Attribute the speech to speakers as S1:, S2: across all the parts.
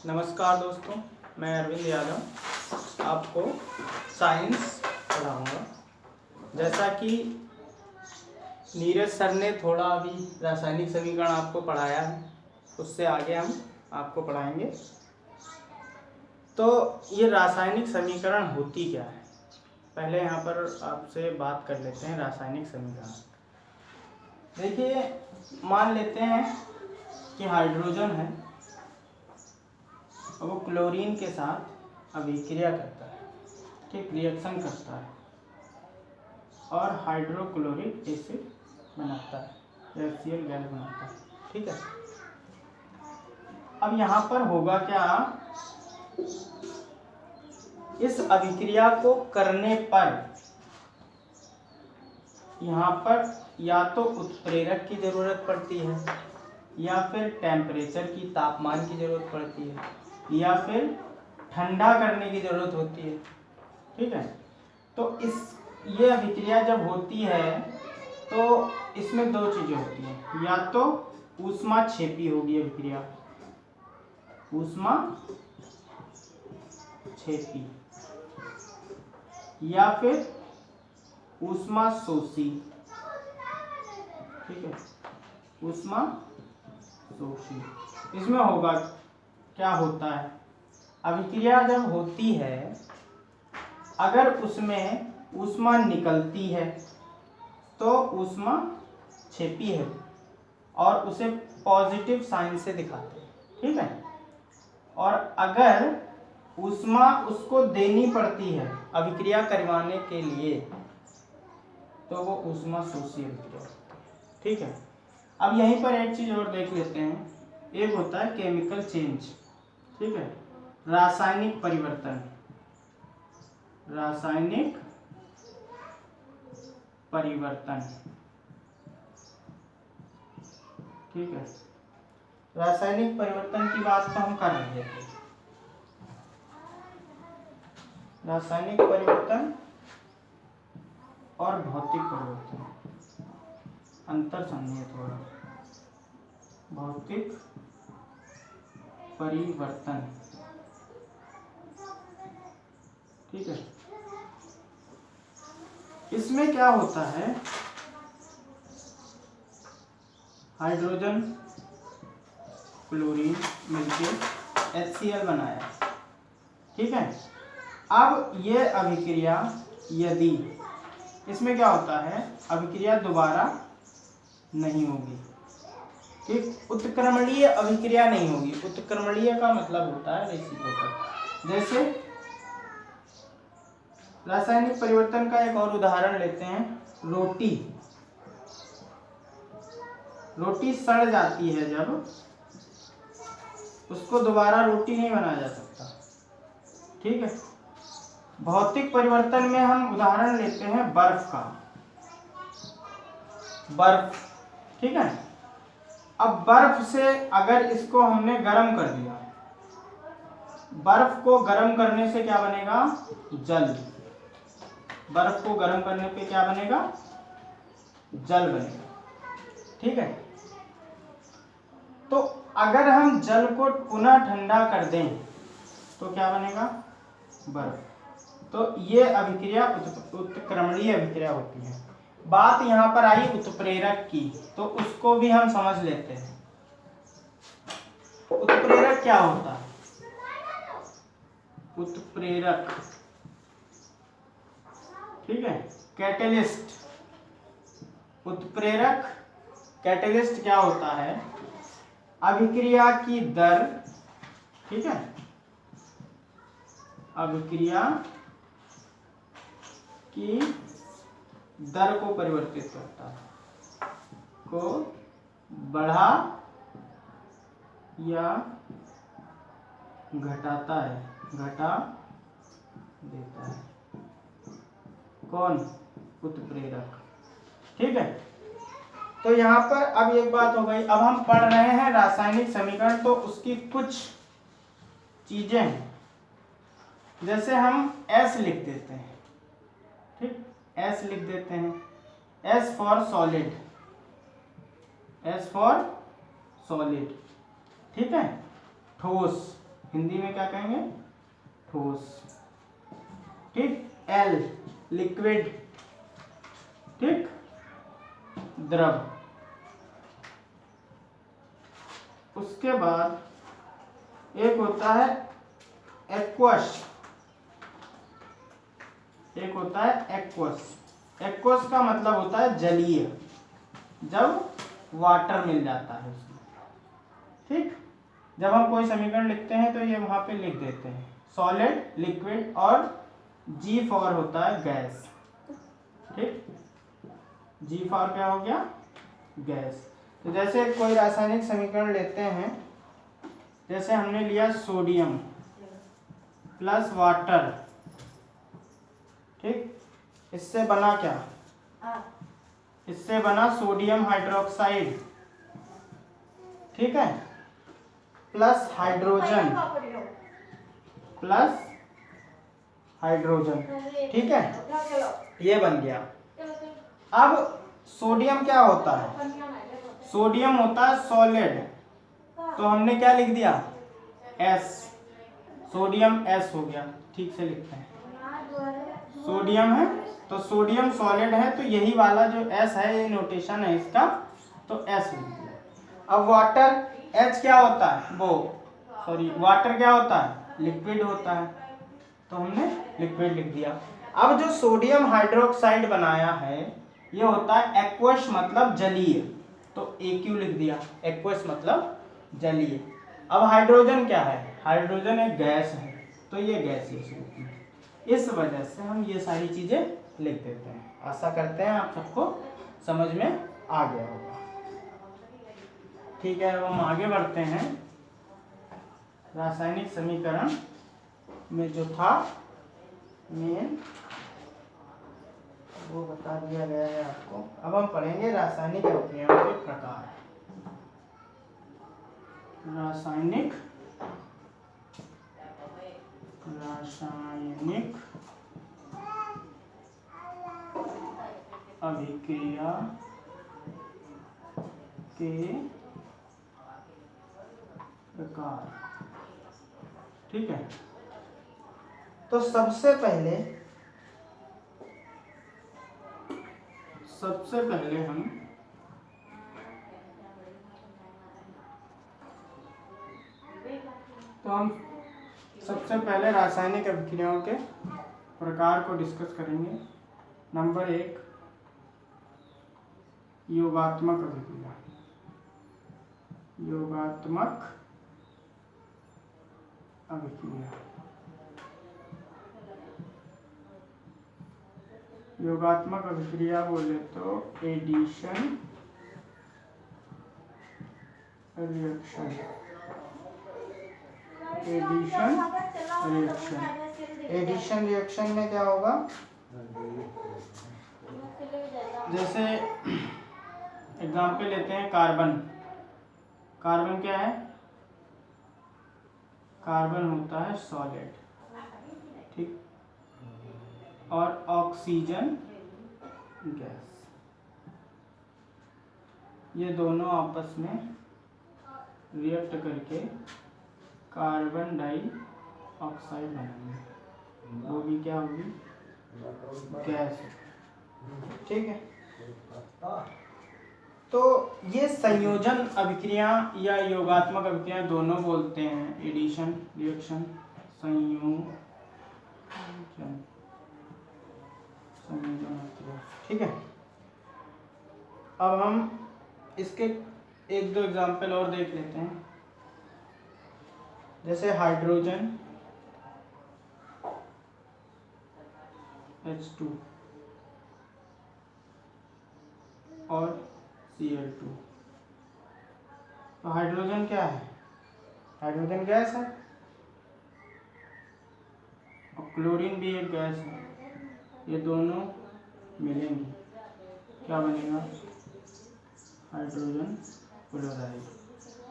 S1: नमस्कार दोस्तों, मैं अरविंद यादव आपको साइंस पढ़ाऊँगा। जैसा कि नीरज सर ने थोड़ा अभी रासायनिक समीकरण आपको पढ़ाया है, उससे आगे हम आपको पढ़ाएंगे। तो ये रासायनिक समीकरण होती क्या है, पहले यहाँ पर आपसे बात कर लेते हैं। रासायनिक समीकरण देखिए, मान लेते हैं कि हाइड्रोजन है और वो क्लोरीन के साथ अभिक्रिया करता है, ठीक, रिएक्शन करता है और हाइड्रोक्लोरिक एसिड बनाता है, HCl गैस बनाता है, ठीक है। अब यहाँ पर होगा क्या, इस अभिक्रिया को करने पर यहाँ पर या तो उत्प्रेरक की ज़रूरत पड़ती है, या फिर टेम्परेचर की, तापमान की ज़रूरत पड़ती है, या फिर ठंडा करने की ज़रूरत होती है, ठीक है। तो ये अभिक्रिया जब होती है तो इसमें दो चीज़ें होती हैं, या तो ऊष्माक्षेपी होगी अभिक्रिया, ऊष्माक्षेपी, या फिर ऊष्माशोषी, ठीक है, ऊष्माशोषी। इसमें होगा क्या, होता है अभिक्रिया जब होती है, अगर उसमें ऊष्मा निकलती है तो ऊष्माक्षेपी है और उसे पॉजिटिव साइन से दिखाते हैं, ठीक है। और अगर ऊष्मा उसको देनी पड़ती है अभिक्रिया करवाने के लिए तो वो ऊष्माशोषी अभिक्रिया होती है, ठीक है। अब यहीं पर एक चीज़ और देख लेते हैं, एक होता है केमिकल चेंज, ठीक है, रासायनिक परिवर्तन, रासायनिक परिवर्तन, ठीक है। रासायनिक परिवर्तन की बात तो हम कर रहे थे, रासायनिक परिवर्तन और भौतिक परिवर्तन, अंतर समझिए थोड़ा। भौतिक परिवर्तन, ठीक है। इसमें क्या होता है, हाइड्रोजन क्लोरीन मिलकर HCl बनाया, ठीक है। अब ये अभिक्रिया यदि इसमें क्या होता है, अभिक्रिया दोबारा नहीं होगी, ठीक, उत्क्रमणीय अभिक्रिया नहीं होगी। उत्क्रमणीय का मतलब होता है रेसिप्रोकल। जैसे रासायनिक परिवर्तन का एक और उदाहरण लेते हैं, रोटी सड़ जाती है, जब उसको दोबारा रोटी नहीं बनाया जा सकता, ठीक है। भौतिक परिवर्तन में हम उदाहरण लेते हैं बर्फ का, बर्फ, ठीक है। अब बर्फ से अगर इसको हमने गर्म कर दिया, बर्फ को गर्म करने से क्या बनेगा, जल। बर्फ को गर्म करने पे क्या बनेगा, जल बनेगा, ठीक है। तो अगर हम जल को पुनः ठंडा कर दें तो क्या बनेगा, बर्फ। तो ये अभिक्रिया उत्क्रमणीय अभिक्रिया होती है। बात यहाँ पर आई उत्प्रेरक की, तो उसको भी हम समझ लेते हैं। उत्प्रेरक क्या होता है, उत्प्रेरक, ठीक है, कैटलिस्ट। उत्प्रेरक, कैटलिस्ट क्या होता है, अभिक्रिया की दर, ठीक है, अभिक्रिया की दर को परिवर्तित करता है, को बढ़ा या घटाता है, घटा देता है, कौन, उत्प्रेरक, ठीक है। तो यहाँ पर अब एक बात हो गई, अब हम पढ़ रहे हैं रासायनिक समीकरण, तो उसकी कुछ चीजें हैं। जैसे हम S लिख देते हैं, ठीक, S लिख देते हैं, S for solid, S for solid, ठीक है, ठोस, हिंदी में क्या कहेंगे, ठोस। ठीक, L लिक्विड, ठीक, द्रव। उसके बाद एक होता है एक्वस, एक होता है एक्वस। एक्वस का मतलब होता है जलीय, जब वाटर मिल जाता है उसमें। ठीक, जब हम कोई समीकरण लिखते हैं तो ये वहां पे लिख देते हैं सॉलिड, लिक्विड और G फॉर होता है गैस। ठीक, G फॉर क्या हो गया, गैस। तो जैसे कोई रासायनिक समीकरण लेते हैं, जैसे हमने लिया सोडियम प्लस वाटर, ठीक, इससे बना क्या, इससे बना सोडियम हाइड्रोक्साइड, ठीक है, प्लस हाइड्रोजन, प्लस हाइड्रोजन, ठीक है, ये बन गया। अब सोडियम क्या होता है, सोडियम होता है सॉलिड, तो हमने क्या लिख दिया, S, सोडियम S हो गया। ठीक से लिखते हैं, सोडियम है तो सोडियम सॉलिड है, तो यही वाला जो S है ये नोटेशन है इसका, तो S लिख दिया। अब वाटर H क्या होता है, वो सॉरी वाटर क्या होता है, लिक्विड होता है, तो हमने लिक्विड लिख दिया। अब जो सोडियम हाइड्रोक्साइड बनाया है ये होता है एक्वस, मतलब जलीय, तो AQ लिख दिया, एक्वस मतलब जलीय। अब हाइड्रोजन क्या है, हाइड्रोजन एक गैस है, तो ये गैसीय स्वरूप में। इस वजह से हम ये सारी चीजें लिख देते हैं। आशा करते हैं आप सबको समझ में आ गया होगा। ठीक है, अब हम आगे बढ़ते हैं। रासायनिक समीकरण में जो था मेन वो बता दिया गया है आपको। अब हम पढ़ेंगे रासायनिक अभिक्रियाओं के प्रकार। रासायनिक अभिक्रिया के प्रकार। ठीक है, तो सबसे पहले हम सबसे पहले रासायनिक अभिक्रियाओं के प्रकार को डिस्कस करेंगे। नंबर 1, योगात्मक अभिक्रिया। योगात्मक अभिक्रिया, योगात्मक अभिक्रिया बोले तो addition reaction. Addition reaction, addition reaction में क्या होगा, जैसे एग्जाम्पल लेते हैं कार्बन। कार्बन क्या है, कार्बन होता है सॉलिड, ठीक, और ऑक्सीजन गैस। ये दोनों आपस में रिएक्ट करके कार्बन डाई ऑक्साइड बनाएंगे, वो भी क्या होगी, गैस। ठीक है, तो ये संयोजन अभिक्रिया या योगात्मक अभिक्रिया दोनों बोलते हैं। एडिशन रिएक्शन, संयोजन अभिक्रिया। ठीक है, अब हम इसके एक दो एग्जाम्पल और देख लेते हैं। जैसे हाइड्रोजन H2 और Cl2। तो हाइड्रोजन क्या है, हाइड्रोजन गैस है, और क्लोरीन भी एक गैस है। ये दोनों मिलेंगे, क्या बनेगा, हाइड्रोजन क्लोराइड।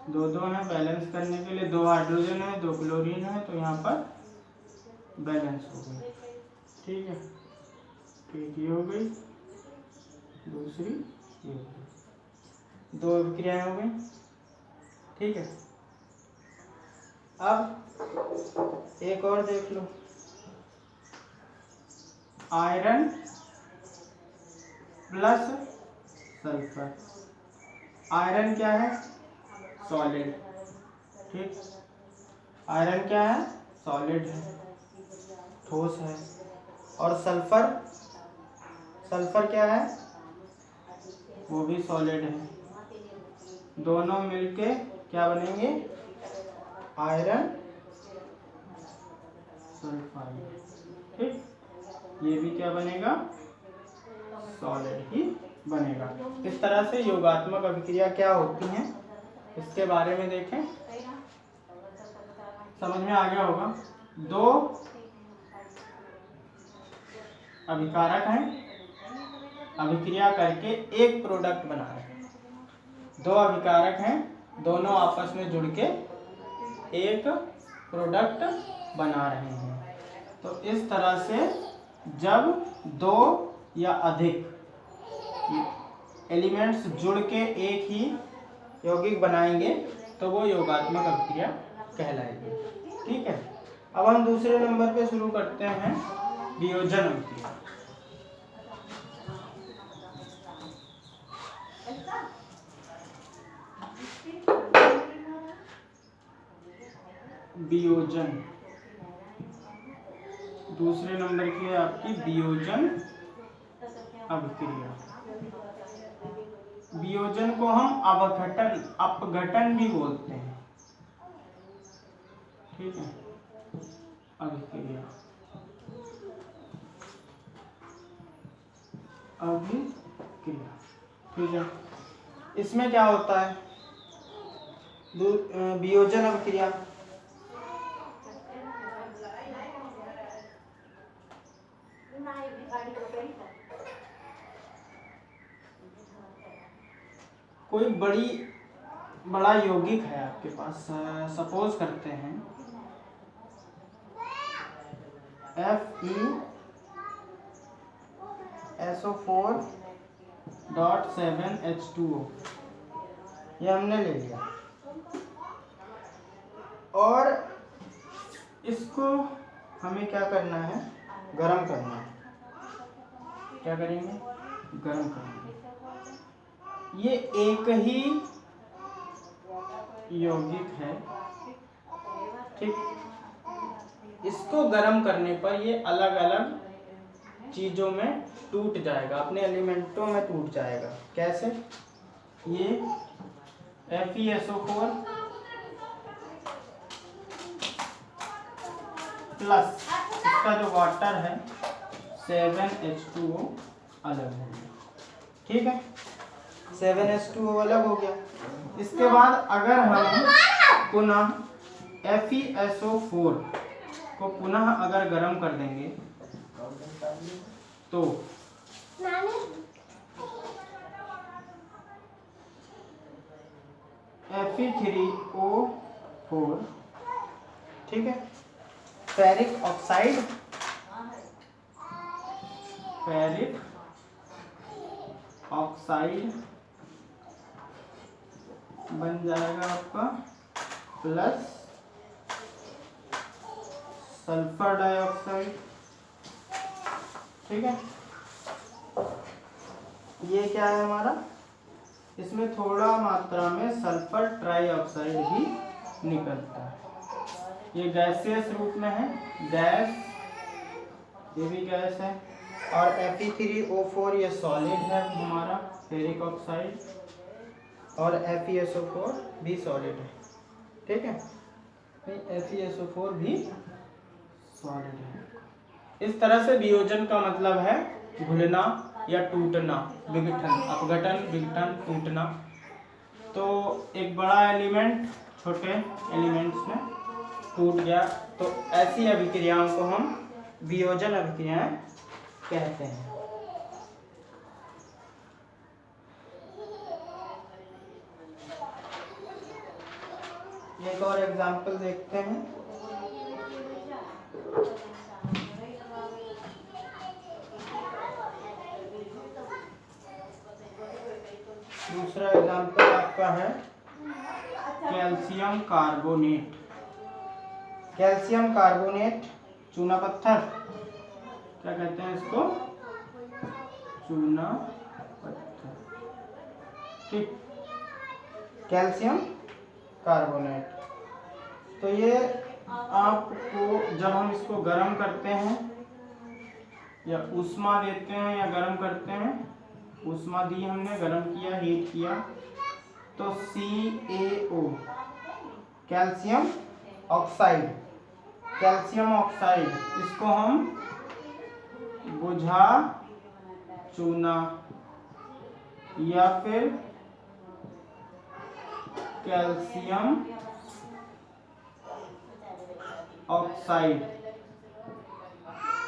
S1: दो हैं, बैलेंस करने के लिए 2 हाइड्रोजन है 2 क्लोरीन है, तो यहाँ पर बैलेंस हो गई। ठीक है, एक ये हो गई, दूसरी ये हो गई, 2 अभिक्रियाएं हो गई। ठीक है, अब एक और देख लो, आयरन प्लस सल्फर। आयरन क्या है? सॉलिड। ठीक, आयरन क्या है? सॉलिड है, ठोस है। और सल्फर, सल्फर क्या है? वो भी सॉलिड है। दोनों मिलके क्या बनेंगे? Iron sulphide. ठीक, ये भी क्या बनेगा? सॉलिड ही बनेगा। इस तरह से योगात्मक अभिक्रिया क्या होती हैं इसके बारे में देखें, समझ में आ गया होगा। दो अभिकारक हैं, अभिक्रिया करके एक प्रोडक्ट बना रहे हैं। दो अभिकारक हैं, दोनों आपस में जुड़ के एक प्रोडक्ट बना रहे हैं। तो इस तरह से जब दो या अधिक एलिमेंट्स जुड़ के एक ही यौगिक बनाएंगे तो वो योगात्मक अभिक्रिया कहलाएगी। ठीक है, अब हम दूसरे नंबर पे शुरू करते हैं वियोजन अभिक्रिया। वियोजन दूसरे नंबर की है आपकी वियोजन अभिक्रिया। वियोजन को हम अपघटन भी बोलते हैं। ठीक है, अभिक्रिया अभिक्रिया। ठीक है, इसमें क्या होता है? वियोजन अभिक्रिया कोई बड़ा यौगिक है आपके पास, सपोज करते हैं FeSO4.7H2O, ये हमने ले लिया और इसको हमें क्या करना है? गरम करना है। क्या करेंगे? गरम करेंगे। ये एक ही यौगिक है। ठीक, इसको गरम करने पर ये अलग अलग चीजों में टूट जाएगा, अपने एलिमेंटों में टूट जाएगा। कैसे? ये FeSO4 प्लस इसका जो वाटर है 7H2O अलग हो गया। ठीक है, 7H2O अलग हो गया। इसके बाद अगर हम पुनः FeSO4 को पुनः अगर गर्म कर देंगे तो Fe3O4, ठीक है, फेरिक ऑक्साइड बन जाएगा आपका प्लस सल्फर डाइऑक्साइड। ठीक है, ये क्या है हमारा? इसमें थोड़ा मात्रा में सल्फर ट्राइऑक्साइड भी निकलता है। ये गैसियस रूप में है, गैस, ये भी गैस है। और Fe3O4 ये सॉलिड है हमारा, फेरिक ऑक्साइड, और FeSO4 भी सॉलिड है। ठीक है, FeSO4 भी सॉलिड है। इस तरह से वियोजन का मतलब है घुलना या टूटना, विघटन, अपघटन, विघटन, टूटना। तो एक बड़ा एलिमेंट छोटे एलिमेंट्स में टूट गया, तो ऐसी अभिक्रियाओं को हम वियोजन अभिक्रियाएं कहते हैं। एक और एग्जांपल देखते हैं। दूसरा एग्जांपल आपका है कैल्शियम कार्बोनेट। कैल्शियम कार्बोनेट, चूना पत्थर, क्या कहते हैं इसको, चूना पत्थर, ठीक, कैल्शियम कार्बोनेट। तो ये आपको जब हम इसको गर्म करते हैं या ऊष्मा देते हैं या गर्म करते हैं, ऊष्मा दी हमने, गर्म किया, हीट किया, तो CaO calcium oxide, calcium oxide, इसको हम बुझा चूना या फिर कैल्शियम ऑक्साइड,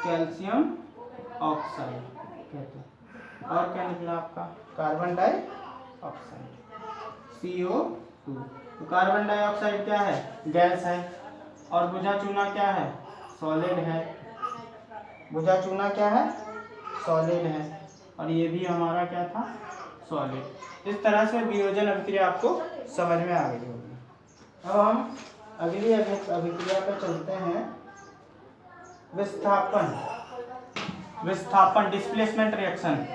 S1: कैल्शियम ऑक्साइड कहते हैं। और क्या निकला आपका, कार्बन डाइऑक्साइड, CO2। तो कार्बन डाइऑक्साइड क्या है, गैस है, और बुझा चूना क्या है, सॉलिड है। बुझा चूना क्या है, सॉलिड है, और ये भी हमारा क्या था, सॉलिड। इस तरह से वियोजन अभिक्रिया आपको समझ में आ गई होगी। अब हम अगली अभिक्रिया पर चलते हैं, विस्थापन, विस्थापन डिस्प्लेसमेंट रिएक्शन।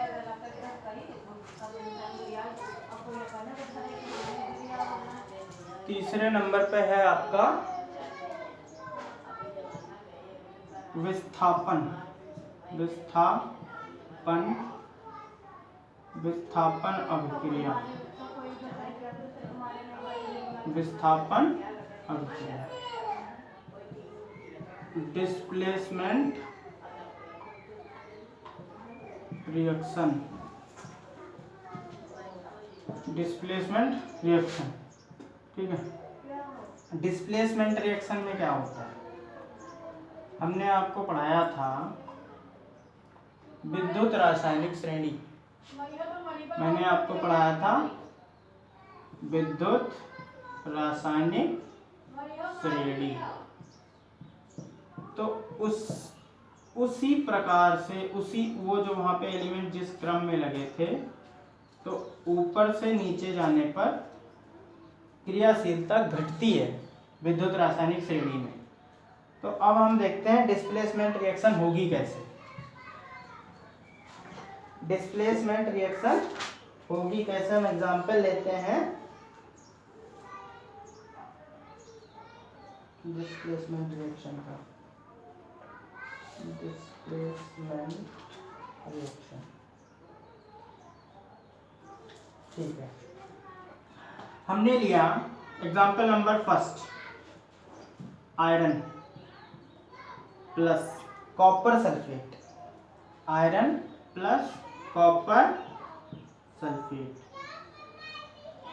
S1: तीसरे नंबर पे है आपका विस्थापन, विस्थापन, विस्थापन अभिक्रिया, विस्थापन अभिक्रिया, डिस्प्लेसमेंट रिएक्शन, डिस्प्लेसमेंट रिएक्शन, ठीक है। डिस्प्लेसमेंट रिएक्शन में क्या होता है, हमने आपको पढ़ाया था विद्युत रासायनिक श्रेणी, मैंने आपको पढ़ाया था विद्युत रासायनिक श्रेणी। तो उसी प्रकार से, उसी वो जो वहाँ पे एलिमेंट जिस क्रम में लगे थे, तो ऊपर से नीचे जाने पर क्रियाशीलता घटती है विद्युत रासायनिक श्रेणी में। तो अब हम देखते हैं डिस्प्लेसमेंट रिएक्शन होगी कैसे। डिस्प्लेसमेंट रिएक्शन होगी कैसे, हम एग्जांपल लेते हैं डिस्प्लेसमेंट रिएक्शन का। डिस्प्लेसमेंट रिएक्शन, ठीक है। हमने लिया example number first, iron plus copper sulphate, iron plus copper sulphate,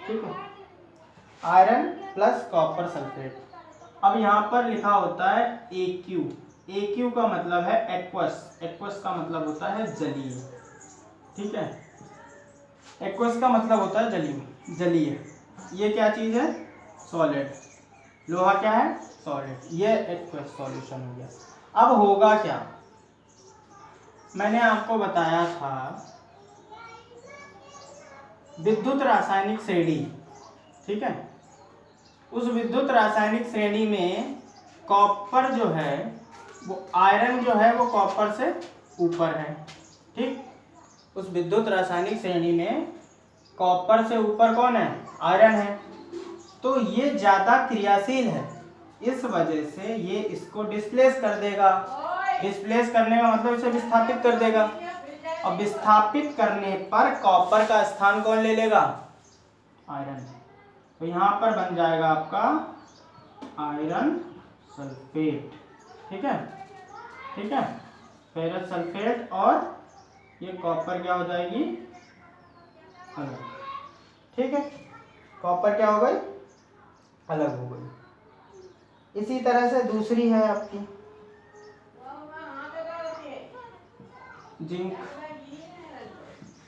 S1: ठीक है, आयरन प्लस कॉपर सल्फेट। अब यहाँ पर लिखा होता है AQ, AQ का मतलब है एक्वस, एक्वस का मतलब होता है जलीय, ठीक है, एक्वस का मतलब होता है जलीय, जलीय। ये क्या चीज है, सॉलिड, लोहा क्या है, सॉलिड, ये एक्वस सॉल्यूशन हो गया। अब होगा क्या, मैंने आपको बताया था विद्युत रासायनिक श्रेणी, ठीक है, उस विद्युत रासायनिक श्रेणी में कॉपर जो है वो, आयरन जो है वो कॉपर से ऊपर है, ठीक, उस विद्युत रासायनिक श्रेणी में कॉपर से ऊपर कौन है, आयरन है। तो ये ज्यादा क्रियाशील है, इस वजह से ये इसको डिस्प्लेस कर देगा। डिस्प्लेस करने का मतलब इसे विस्थापित कर देगा, और विस्थापित करने पर कॉपर का स्थान कौन ले लेगा, आयरन। तो यहाँ पर बन जाएगा आपका आयरन सल्फेट, ठीक है, ठीक है, फेरस सल्फेट, और ये कॉपर क्या हो जाएगी, अलग, ठीक है, कॉपर क्या हो गई, अलग हो गई। इसी तरह से दूसरी है आपकी zinc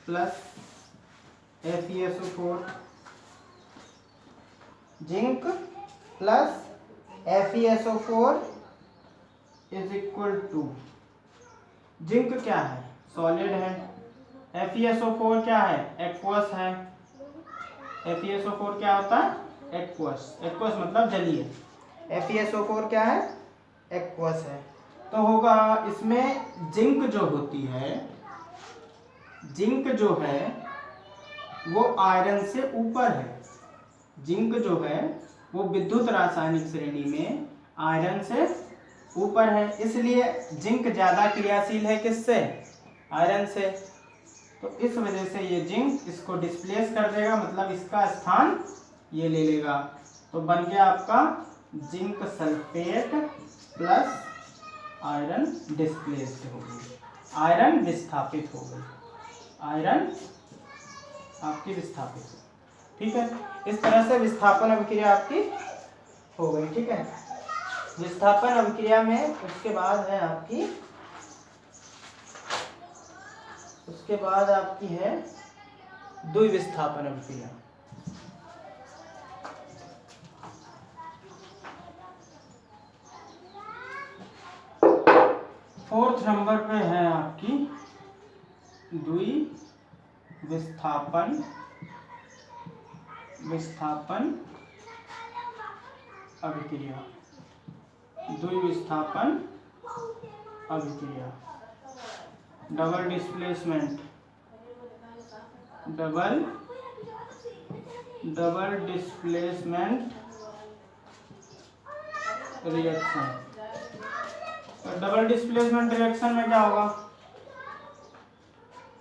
S1: plus FeSO4, zinc plus FeSO4 is equal to, zinc क्या है, सॉलिड है, FeSO4 क्या है, एक्वस है, FeSO4 क्या होता है, एक्वस, एक्वस मतलब जलीय, FeSO4 क्या है, एक्वस है। तो होगा इसमें जिंक जो होती है, जिंक जो है वो आयरन से ऊपर है। जिंक जो है वो विद्युत रासायनिक श्रेणी में आयरन से ऊपर है, इसलिए जिंक ज़्यादा क्रियाशील है किससे? आयरन से। तो इस वजह से ये जिंक इसको डिस्प्लेस कर देगा, मतलब इसका स्थान ये ले लेगा। तो बन गया आपका zinc sulphate plus iron displaced हो गई, आयरन विस्थापित हो गई, आयरन आपकी विस्थापित हो। ठीक है, इस तरह से विस्थापन अभिक्रिया आपकी हो गई। ठीक है, विस्थापन अभिक्रिया में उसके बाद है आपकी, उसके बाद आपकी है द्विविस्थापन अभिक्रिया। फोर्थ नंबर पे है आपकी द्विविस्थापन अभिक्रिया। द्विविस्थापन अभिक्रिया, डबल डिस्प्लेसमेंट रिएक्शन। तो डबल डिस्प्लेसमेंट रिएक्शन में क्या होगा?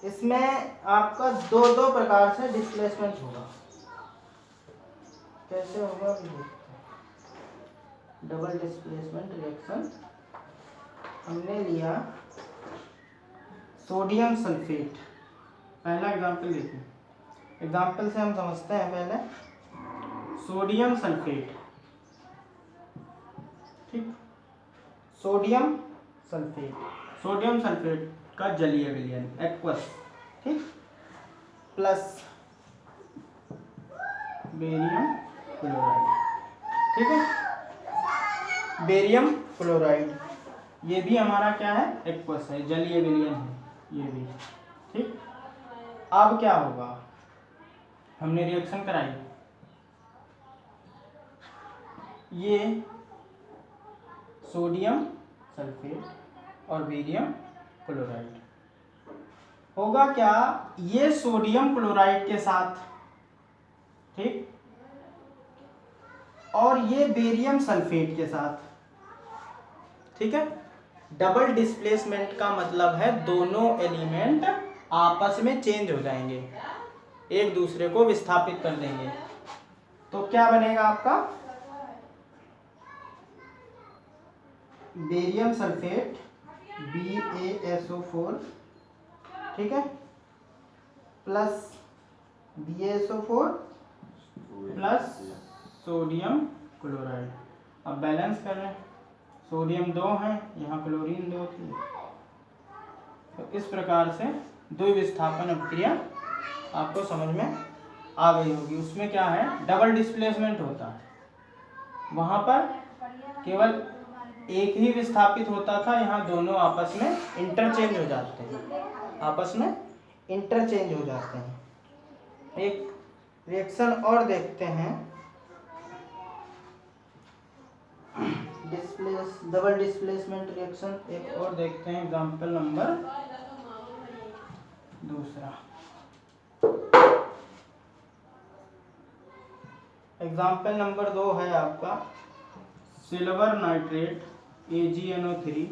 S1: इसमें आपका दो प्रकार से डिस्प्लेसमेंट होगा। कैसे होगा? डबल डिस्प्लेसमेंट रिएक्शन हमने लिया सोडियम सल्फेट। पहला एग्जाम्पल देखिए, एग्जाम्पल से हम समझते हैं पहले। सोडियम सल्फेट, ठीक, सोडियम सल्फेट का जलीय विलयन एक्वस, ठीक, प्लस बेरियम क्लोराइड। ठीक है, बेरियम क्लोराइड ये भी हमारा क्या है? एक्वस है, जलीय विलयन है ये भी। ठीक, अब क्या होगा? हमने रिएक्शन कराई, ये सोडियम सल्फेट और बेरियम क्लोराइड होगा क्या? ये सोडियम क्लोराइड के साथ, ठीक, और ये बेरियम सल्फेट के साथ। ठीक है, डबल डिस्प्लेसमेंट का मतलब है दोनों एलिमेंट आपस में चेंज हो जाएंगे, एक दूसरे को विस्थापित कर देंगे। तो क्या बनेगा आपका? बेरियम सल्फेट BaSO4, ठीक है, plus BaSO4 plus sodium chloride. अब बैलेंस कर रहे हैं, सोडियम 2 है, यहाँ क्लोरीन 2 थी। तो इस प्रकार से द्विविस्थापन अभिक्रिया आपको समझ में आ गई होगी। उसमें क्या है? डबल डिस्प्लेसमेंट होता है, वहाँ पर केवल एक ही विस्थापित होता था, यहाँ दोनों आपस में इंटरचेंज हो जाते हैं, आपस में इंटरचेंज हो जाते हैं। एक रिएक्शन और देखते हैं, डबल डिस्प्लेसमेंट रिएक्शन एक और देखते हैं, एग्जाम्पल नंबर 2। एग्जाम्पल नंबर 2 है आपका silver nitrate AgNO3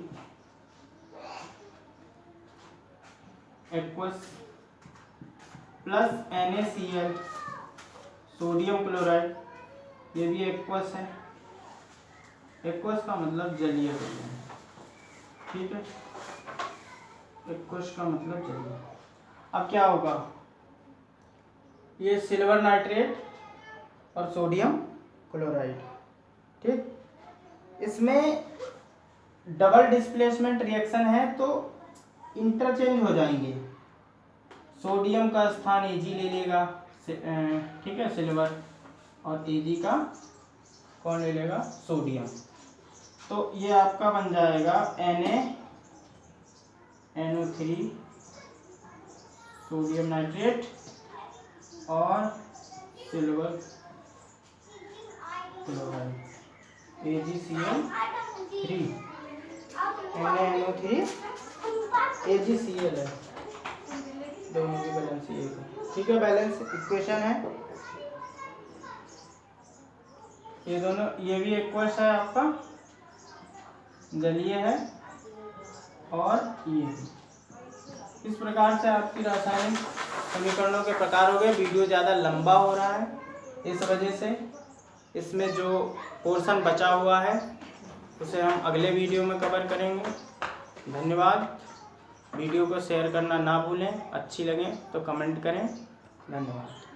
S1: aqueous plus NaCl sodium chloride, ये भी एक्वस है। एक्वस का मतलब जलीय विलयन, ठीक है, एक्वस का मतलब जलीय। अब क्या होगा? ये सिल्वर नाइट्रेट और सोडियम क्लोराइड, ठीक, इसमें डबल डिस्प्लेसमेंट रिएक्शन है तो इंटरचेंज हो जाएंगे। सोडियम का स्थान Ag ले लेगा, ठीक है, सिल्वर, और Ag का कौन ले लेगा? सोडियम। तो ये आपका बन जाएगा NaNO3 सोडियम नाइट्रेट और silver chloride AgCl 3 NaNO3 AgCl है, दोनों की बैलेंस एक है। ठीक है, बैलेंस इक्वेशन है ये दोनों, ये भी एक्वस है आपका, जलीय है, और ये भी। इस प्रकार से आपकी रासायनिक समीकरणों के प्रकार हो गए। वीडियो ज़्यादा लंबा हो रहा है, इस वजह से इसमें जो पोर्शन बचा हुआ है उसे हम अगले वीडियो में कवर करेंगे। धन्यवाद। वीडियो को शेयर करना ना भूलें, अच्छी लगे तो कमेंट करें। धन्यवाद।